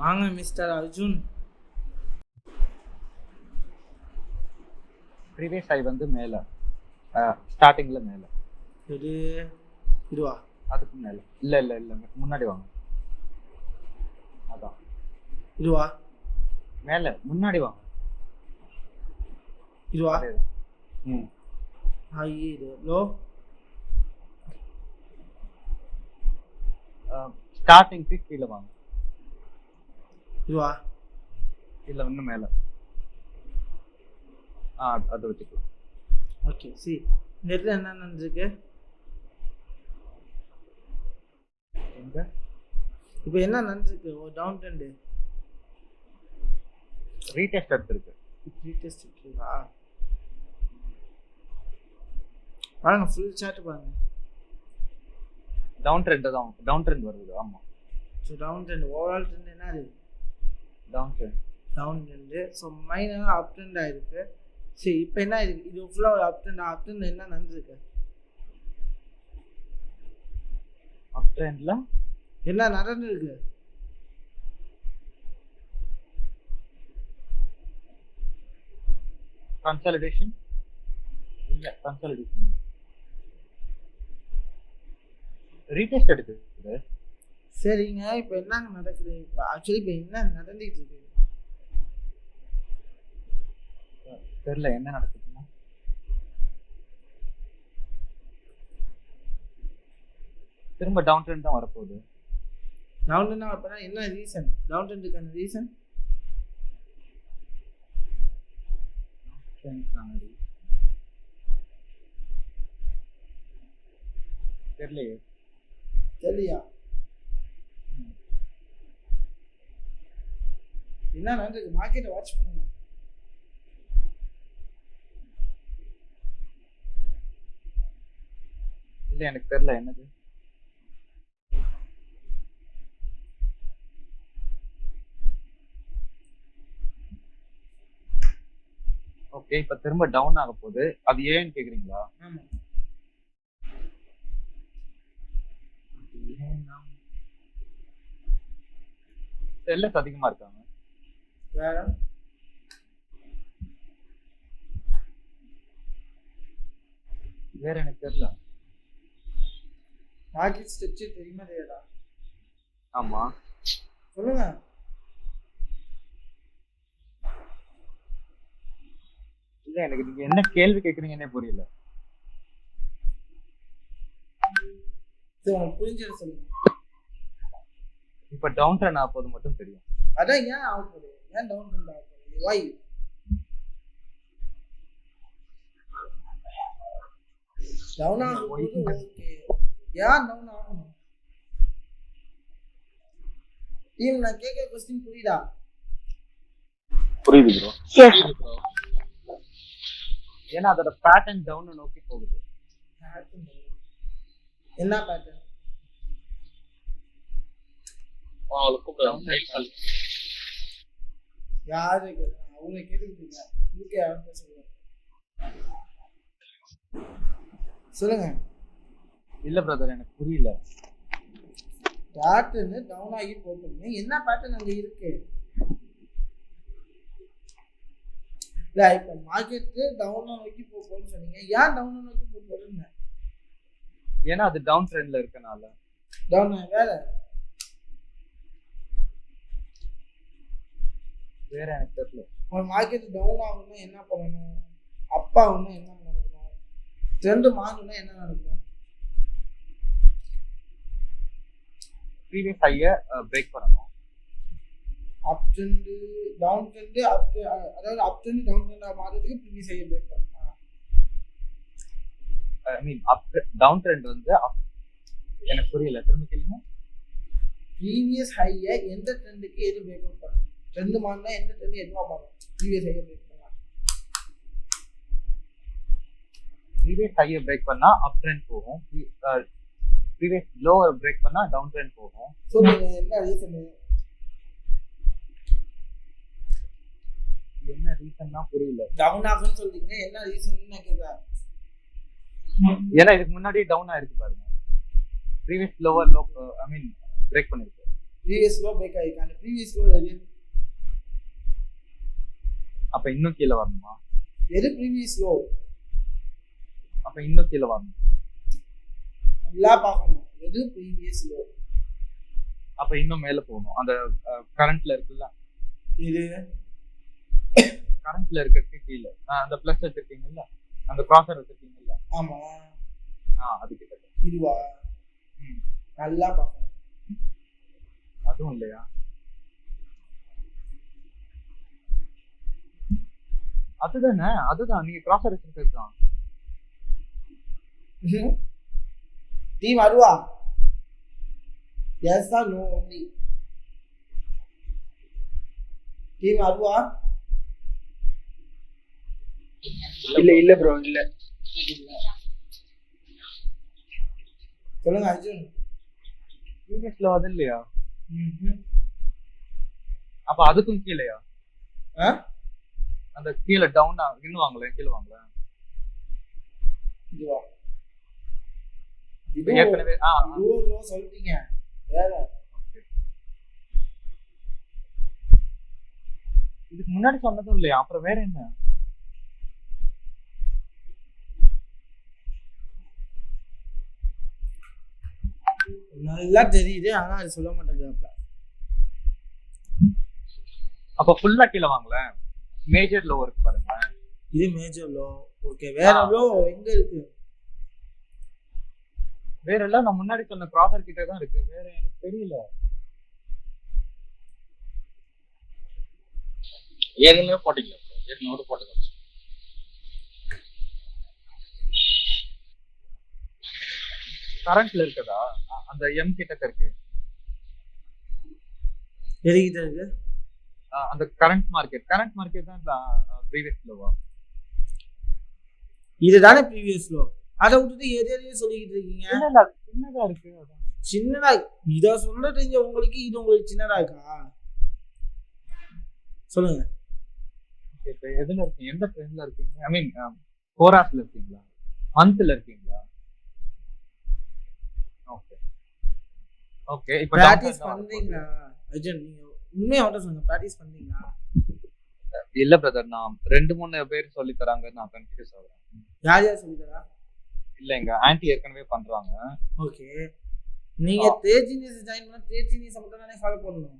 வாங்க mister Arjun. Previous high வந்து மேல ஸ்டார்டிங்ல மேல இது இதுவா? அதுக்கு மேல இல்ல இல்ல இல்ல முன்னாடி வாங்க. அதான் இதுவா? மேல முன்னாடி வாங்க. இதுவா? ம் ஹை இது லோ ஸ்டார்டிங்க்கு கீழ வாங்க. இதுவா? இல்ல இன்னும் மேல. அது வச்சுக்கலாம். ஓகே சி இந்த இடத்துல என்ன நடந்துருக்கு? எங்க இப்போ என்ன நடந்துருக்கு? ஒரு டவுன் ட்ரெண்ட் ரீடெஸ்ட் எடுத்துருக்கு. ரீடெஸ்ட் இருக்கா? பாருங்க ஃபுல் சார்ட் பாருங்க. டவுன் ட்ரெண்ட் தான். டவுன் ட்ரெண்ட் வருது. ஆமா so down trend overall trend என்ன அது? Down trend. Down trend. So மைனராக அப் ட்ரெண்ட் ஆயிருக்கு. சரி இப்போ என்ன இருக்கு? இது ஃபுல்லாக ஒரு அப் ட்ரெண்ட் என்ன நடந்துருக்கு? அப் ட்ரெண்ட்ல என்ன நடந்துருக்கு? கன்சாலிடேஷன் இல்ல. கன்சாலிடேஷன் ரீடெஸ்ட் எடுக்குது. சரிங்க இப்போ என்னங்க நடக்குது? இப்போ ஆக்சுவலி இப்போ என்ன நடந்துட்டு இருக்கு? தெரியல என்ன நடக்குதுன்னா. திரும்ப டவுன் ட்ரெண்ட் தான் வரப்போகுது. டவுன் ட்ரெண்ட் வரப்போனா என்ன ரீசன்? டவுன் ட்ரெண்டுக்கான ரீசன் தெரியலையே. தெரியலையா? என்ன நடந்துருக்கு? மார்க்கெட்டை வாட்ச் பண்ணுங்க. இல்ல எனக்கு தெரியல என்னது. ஓகே இப்ப திரும்ப டவுன் ஆக போகுது. அது ஏன்னு கேக்குறீங்களா? ஆமா செல்லர்ஸ் அதிகமா இருக்காங்க. வேற வேற எனக்கு தெரியல. மார்க்கெட் ஸ்ட்ரக்சர் தெரியுமா தெரியாதா? ஆமா சொல்லுங்க. இல்ல எனக்கு நீங்க என்ன கேள்வி கேக்குறீங்கன்னே புரியல. சரி உங்களுக்கு புரிஞ்சதை சொல்லுங்க. இப்ப டவுன் ட்ரெண்ட் ஆக போது மட்டும் தெரியும். அதான் ஏன் ஆக போகுது? ஏன் டவுன் ட்ரெண்ட் ஆக போகுது? வை? டவுன் ஆக போகுது. ஓகே ஏன் டவுன் ஆகணும்? டீம் நான் கேட்குற கொஸ்டின் புரியுதா? புரியுது ப்ரோ. ஏன்னா அதோட பேட்டர்ன் டவுன் நோக்கி போகுது. என்ன பேட்டர்ன்? யாரு அவங்க கேட்டுக்கிட்டு இதுக்கு யாரும் பேசுங்க. சொல்லுங்க. இல்ல பிரதர் எனக்கு புரியல. பேட்டர்ன் டவுன் ஆகி போகுது. என்ன பேட்டர்ன் அங்க இருக்கு? இல்ல இப்ப மார்க்கெட் டவுன் நோக்கி போகுதுன்னு சொன்னீங்க. ஏன் டவுன் நோக்கி போகுதுன்னு? ஏன்னா அது டவுன் ட்ரெண்ட்ல இருக்கனால. டவுன் வேற வேற எனக்கு தெரியல. ஒரு மார்க்கெட் டவுன் ஆகும்னா என்ன பண்ணணும்? அப் ஆகும்னா என்ன நடக்கணும்? ட்ரெண்ட் மாறணும்னா என்ன நடக்கணும்? ப்ரீவியஸ் ஹையை பிரேக் பண்ணணும். அப் ட்ரெண்ட் டவுன் ட்ரெண்ட் அதாவது அப் ட்ரெண்ட் டவுன் ட்ரெண்டா மாறதுக்கு ப்ரீவியஸ் ஹையை பிரேக் பண்ணணும். I mean up down trend வந்து எனக்கு புரியல. திரும்ப கேளுங்க. ப்ரீவியஸ் ஹையை எந்த ட்ரெண்டுக்கு எது பிரேக் அவுட் பண்ணணும்? ட்ரெண்ட் மாறினா எந்த ட்ரெண்ட் எதுவா மாறும்? ப்ரீவியஸ் ஹையை பிரேக் பண்ணலாம். ப்ரீவியஸ் ஹையை பிரேக் பண்ணா அப் ட்ரெண்ட் போகும். ப்ரீவியஸ் லோவர் பிரேக் பண்ணா டவுன் ட்ரெண்ட் போகும். சொல்லுங்க என்ன ரீசன்? என்ன ரீசன்னா புரியல. டவுன் ஆகுன்னு சொல்றீங்க, என்ன ரீசன் கேக்குறேன். ஏன்னா இதுக்கு முன்னாடி டவுன் ஆயிருக்கு பாருங்க. ப்ரீவியஸ் லோவர் லோ ஐ மீன் பிரேக் பண்ணிருக்கு. ப்ரீவியஸ் லோ பிரேக் ஆயிருக்கு. அந்த ப்ரீவியஸ் லோ எது? அப்ப இன்னும் கீழ வரணுமா? எது ப்ரீவியஸ் லோ? அப்ப இன்னும் கீழ வரணும். எல்லாம் பார்க்கணும். எது ப்ரீவியஸ் லோ? அப்ப இன்னும் மேல போகணும். அந்த கரண்ட்ல இருக்குல்ல, இது கரண்ட்ல இருக்கிறது கீழ அந்த பிளஸ் வச்சிருக்கீங்கல்ல, அந்த கிராசர் வச்சிருக்கீங்கல்ல. ஆமா, அது கிட்ட இதுவா? நல்லா பார்க்கணும். அதுவும் இல்லையா? அதுதானே, அதுதான் நீங்க கிராசர் வச்சிருக்கிறது தான். டீம் வருவா? Yes or no only. Team வருவா? இல்ல ப்ரோ, இல்ல. சொல்லுங்க அர்ஜுன். ப்ரீவியஸ்ல அது இல்லையா? அப்ப அதுக்கும் கீழயா? அந்த கீழ டவுன் இன்னும் வாங்கல, கீழ வாங்கல. இதுவா? இது ஏற்கனவே லோ சொல்றீங்க வேற. இதுக்கு முன்னாடி சொன்னதும் இல்லையா? அப்புறம் வேற என்ன? நல்லா தெரியுது, ஆனா அது சொல்ல மாட்டேங்கிறாப்ல. அப்ப ஃபுல்லா கீழ வாங்கல. மேஜர் லோ இருக்கு பாருங்க. இது மேஜர் லோ. ஓகே, வேற லோ எங்க இருக்கு? வேற எல்லாம் நான் முன்னாடி சொன்ன கிராசர் கிட்ட தான் இருக்கு. வேற எனக்கு தெரியல. ஏற்கனவே போட்டுக்கலாம். ஏற்கனவே போட்டுக்கலாம். கரண்ட்ல இருக்கதா? அந்த எம் கிட்ட இருக்கு. எதுகிட்ட இருக்கு? அந்த கரண்ட் மார்க்கெட் தான் ப்ரீவியஸ் லோவா? இதுதானே ப்ரீவியஸ் லோ. அதை விட்டுட்டு எதையே சொல்லிக்கிட்டு இருக்கீங்க. சின்னதா இருக்கு. சின்னதா இத சொல்ல தெரிஞ்ச உங்களுக்கு இது உங்களுக்கு சின்னதா இருக்கா? சொல்லுங்க. இப்ப எதுல இருக்கீங்க? எந்த ட்ரெண்ட்ல இருக்கீங்க? ஐ மீன் ஃபோராஸ்ல இருக்கீங்களா, மந்த்ல இருக்கீங்களா? Okay okay. இப்ப பிராக்டீஸ் பண்றீங்களா அர்ஜுன்? நீங்க உண்மையா வந்து சொல்லுங்க, பிராக்டீஸ் பண்றீங்களா? இல்ல பிரதர், நான் 2-3 பேர் சொல்லி தராங்க, நான் கன்ஃபியூஸ் ஆகுறேன். யார் சொல்லி தரா? இல்ல, எங்க ஆன்ட்டி ஏற்கனவே பண்றாங்க. ஓகே, நீங்க TRADEGENIUZ ஜாயின் பண்ணா TRADEGENIUZ மட்டும் தானே ஃபாலோ பண்ணணும்.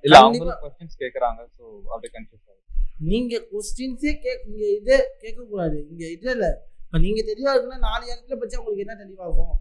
இல்ல, அவங்க क्वेश्चंस கேக்குறாங்க, சோ அப்படியே கன்ஃபியூஸ் ஆகுது. நீங்க क्वेश्चंसே இங்க இது கேட்க கூடாது. இங்க இது இல்ல. இப்ப நீங்க தெளிவா இருக்குன்னா 4 இடத்துல பச்சா உங்களுக்கு என்ன தெளிவாகும்?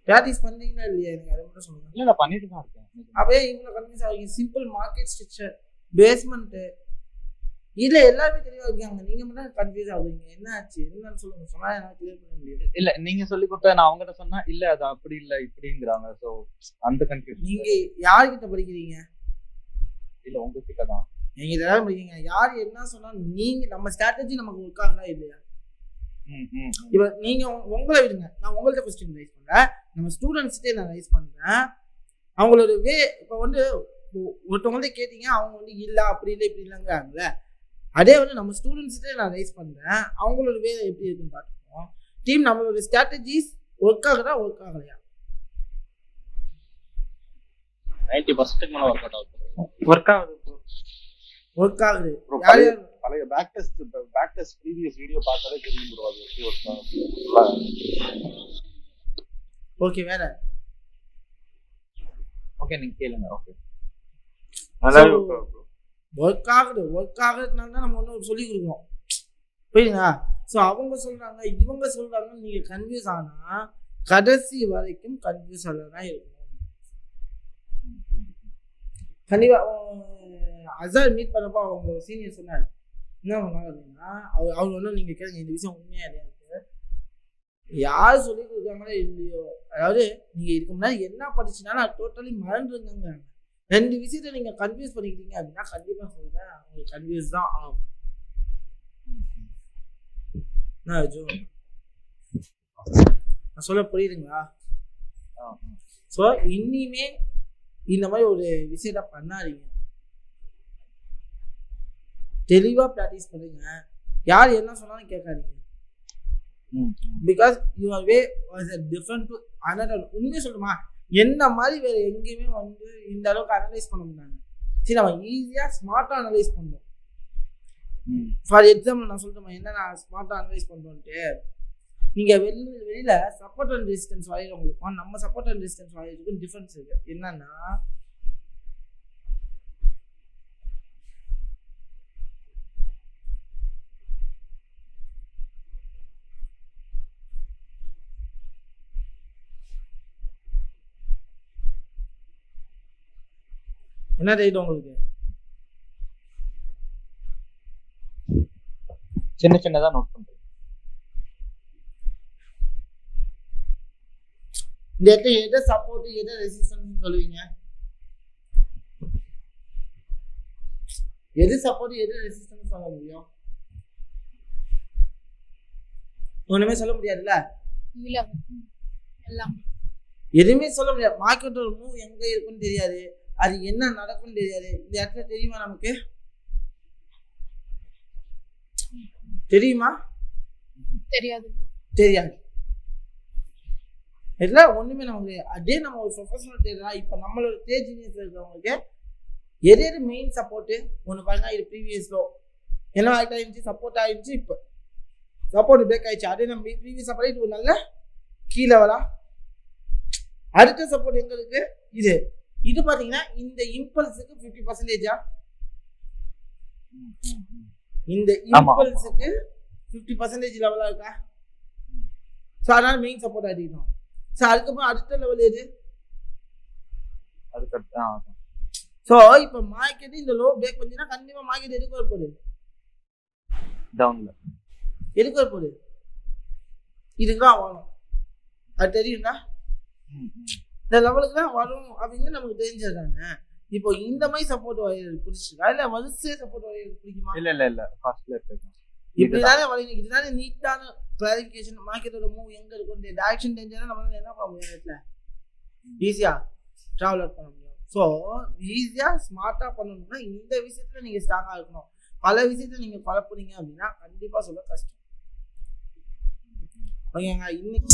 பிராக்டீஸ் பண்ணீங்களா இல்லையா? எனக்கு அதை மட்டும் சொல்லுங்க. இல்ல, நான் பண்ணிட்டு தான் இருக்கேன். அப்படியே இவ்வளவு கன்ஃபியூஸ் ஆகுங்க. சிம்பிள் மார்க்கெட் ஸ்ட்ரக்சர், பேஸ்மெண்ட், இதுல எல்லாருமே தெளிவா இருக்காங்க. நீங்க மட்டும் கன்ஃபியூஸ் ஆகுறீங்க. என்ன ஆச்சு? என்னன்னு சொல்லுங்க. சொன்னா என்னால கிளியர் பண்ண முடியாது. இல்ல, நீங்க சொல்லி கொடுத்தா நான் அவங்ககிட்ட சொன்னா இல்ல அது அப்படி இல்ல இப்படிங்கறாங்க. சோ அந்த கன்ஃபியூஸ். நீங்க யார்கிட்ட படிக்கிறீங்க? இல்ல, உங்ககிட்ட தான். நீங்க இதெல்லாம் படிக்கிறீங்க. யார் என்ன சொன்னா நீங்க நம்ம ஸ்ட்ராட்டஜி நமக்கு ஒர்க் ஆகுதா இல்லையா? இப்ப நீங்க உங்களை விடுங்க, நான் உங்கள்ட்ட क्वेश्चन ரைஸ் பண்றேன். நம்ம ஸ்டூடண்ட்ஸ்ட்டே நான் ரைஸ் பண்றேன். அவங்களோட வே இப்ப வந்து ஒருத்தவங்கள்ட்ட கேட்டீங்க, அவங்க வந்து இல்ல அப்படி இல்லை இப்படி இல்லைங்கிறாங்கல்ல. அதே வந்து நம்ம ஸ்டூடெண்ட்ஸ்ட்டே நான் ரைஸ் பண்றேன். அவங்களோட வே எப்படி இருக்குன்னு பார்த்துப்போம். டீம் நம்மளோட ஸ்ட்ராட்டஜிஸ் ஒர்க் ஆகுதா ஒர்க் ஆகலையா? 90% மேல ஒர்க் அவுட் ஆகுது. ஒர்க் ஆகுது. ஒர்க் ஆகுது. யார் யார் பழைய பேக் டெஸ்ட் ப்ரீவியஸ் வீடியோ பார்த்தாலே தெரியும் ப்ரோ, அது எப்படி ஒர்க் ஆகுது. ஓகே, வேற ஓகே நீங்க கேளுங்க. ஓகே, நல்லா ஒர்க் ஆகுது. ஒர்க் ஆகுறதுனால தான் நம்ம ஒன்று சொல்லி கொடுக்குறோம். புரியுதுங்களா? ஸோ அவங்க சொல்றாங்க இவங்க சொல்றாங்க, நீங்க கன்ஃபியூஸ் ஆனா கடைசி வரைக்கும் கன்ஃபியூஸ் தான் இருக்கணும். கண்டிப்பா அசார் மீட் பண்ணப்போ அவங்க சீனியர் சொன்னாரு, என்ன பண்ணாங்க அப்படின்னா, அவங்க ஒன்றும் நீங்க கேளுங்க, இந்த விஷயம் உண்மையா இல்லையா, யார் சொல்லி கொடுக்குறாங்களோ இல்லையோ, அதாவது நீங்க இதுக்கு முன்னாடி என்ன படிச்சுனாலும் அது டோட்டலி மறந்துருங்க. 2 விஷயத்த நீங்க கன்ஃபியூஸ் பண்ணிக்கிட்டீங்க அப்படின்னா கண்டிப்பா சொல்றேன், உங்களுக்கு கன்ஃபியூஸ் தான் ஆகும். நான் சொல்ல புரியுதுங்களா? ஸோ இனிமே இந்த மாதிரி ஒரு விஷயத்த பண்ணாதீங்க. தெளிவாக ப்ராக்டிஸ் பண்ணுங்க. யார் என்ன சொன்னாலும் கேட்காதீங்க. Because your way was different to another. உண்மையை சொல்லுமா, என்ன மாதிரி வேற எங்கேயுமே வந்து இந்த அளவுக்கு அனலைஸ் பண்ண முடியாது. சரி, நம்ம ஈஸியாக ஸ்மார்ட்டாக அனலைஸ் பண்ணோம். ஃபார் எக்ஸாம்பிள் நான் சொல்லிட்டோமா என்ன நான் ஸ்மார்ட்டாக அனலைஸ் பண்ணுறோன்ட்டு. நீங்கள் வெளியில் சப்போர்ட் அண்ட் ரெசிஸ்டன்ஸ் வரைகிறவங்களுக்கும் நம்ம சப்போர்ட் அண்ட் ரெசிஸ்டன்ஸ் வரைகிறதுக்கும் டிஃப்ரென்ஸ் இருக்குது. என்னன்னா என்ன தெரியுது உங்களுக்கு? சின்ன சின்னதா நோட் பண்றேன். இந்த இடத்துல எதை சப்போர்ட் எதை ரெசிஸ்டன்ஸ் சொல்லுவீங்க? எது சப்போர்ட் எது ரெசிஸ்டன்ஸ் சொல்ல முடியும்? ஒண்ணுமே சொல்ல முடியாதுல்ல. எதுவுமே சொல்ல முடியாது. மார்க்கெட்டோட மூவ் எங்க இருக்குன்னு தெரியாது, அது என்ன நடக்கும்னு தெரியாது. இந்த இடத்துல தெரியுமா நமக்கு? தெரியுமா? தெரியாது. இல்ல ஒண்ணுமே நமக்கு. அதே நம்ம ஒரு ப்ரொஃபஷனல் ட்ரேடரா இப்ப நம்மளோட ட்ரேடிங்ஸ் இருக்கிறவங்களுக்கு எது மெயின் சப்போர்ட் ஒன்று பாருங்க. இது ப்ரீவியஸ் லோ என்ன ஆயிடுச்சு, சப்போர்ட் ஆயிடுச்சு. இப்போ சப்போர்ட் பிரேக் ஆயிடுச்சு. அதே நம்ம ப்ரீவியஸ் சப்போர்ட் இது ஒரு நல்ல கீழே வரா. அடுத்த சப்போர்ட் எங்க இருக்கு? இது பாத்தீங்கன்னா இந்த இம்பல்ஸுக்கு 50%. இந்த இம்பல்ஸுக்கு 50% லெவலா இருக்கா? ஸோ அதனால மெயின் சப்போர்ட் ஆகிட்டோம். ஸோ அதுக்கப்புறம் அடுத்த லெவல் எது? ஸோ இப்போ மார்க்கெட் இந்த லோ பிரேக் பண்ணிச்சுன்னா கண்டிப்பா மார்க்கெட் எதுக்கு வர போகுது? டவுன்ல. எதுக்கு வர போகுது? இதுக்குதான் வரும். அது தெரியுங்களா? இந்த லெவலுக்கு தான் வரும் அப்படின்னு நமக்கு தெரிஞ்சதாங்க. இப்போ இந்த மாதிரி சப்போர்ட் வரையறது பிடிச்சிருக்கா இல்ல வரிசையா சப்போர்ட் வரையறது பிடிக்குமா? இல்ல ஃபர்ஸ்ட்ல இருக்கு. இப்படிதானே வரையணும். இதுதானே நீட்டான கிளாரிஃபிகேஷன். மார்க்கெட்டோட மூவ் எங்க இருக்கும் டைரக்ஷன் தெரிஞ்சா நம்ம என்ன பண்ண முடியும்? இடத்துல ஈஸியா டிராவல் அவுட் பண்ண முடியும். ஸோ ஈஸியா ஸ்மார்ட்டா பண்ணணும்னா இந்த விஷயத்துல நீங்க ஸ்ட்ராங்கா இருக்கணும். பல விஷயத்துல நீங்க குழப்புறீங்க அப்படின்னா கண்டிப்பா சொல்ல கஷ்டம். ஓகேங்க, இன்னைக்கு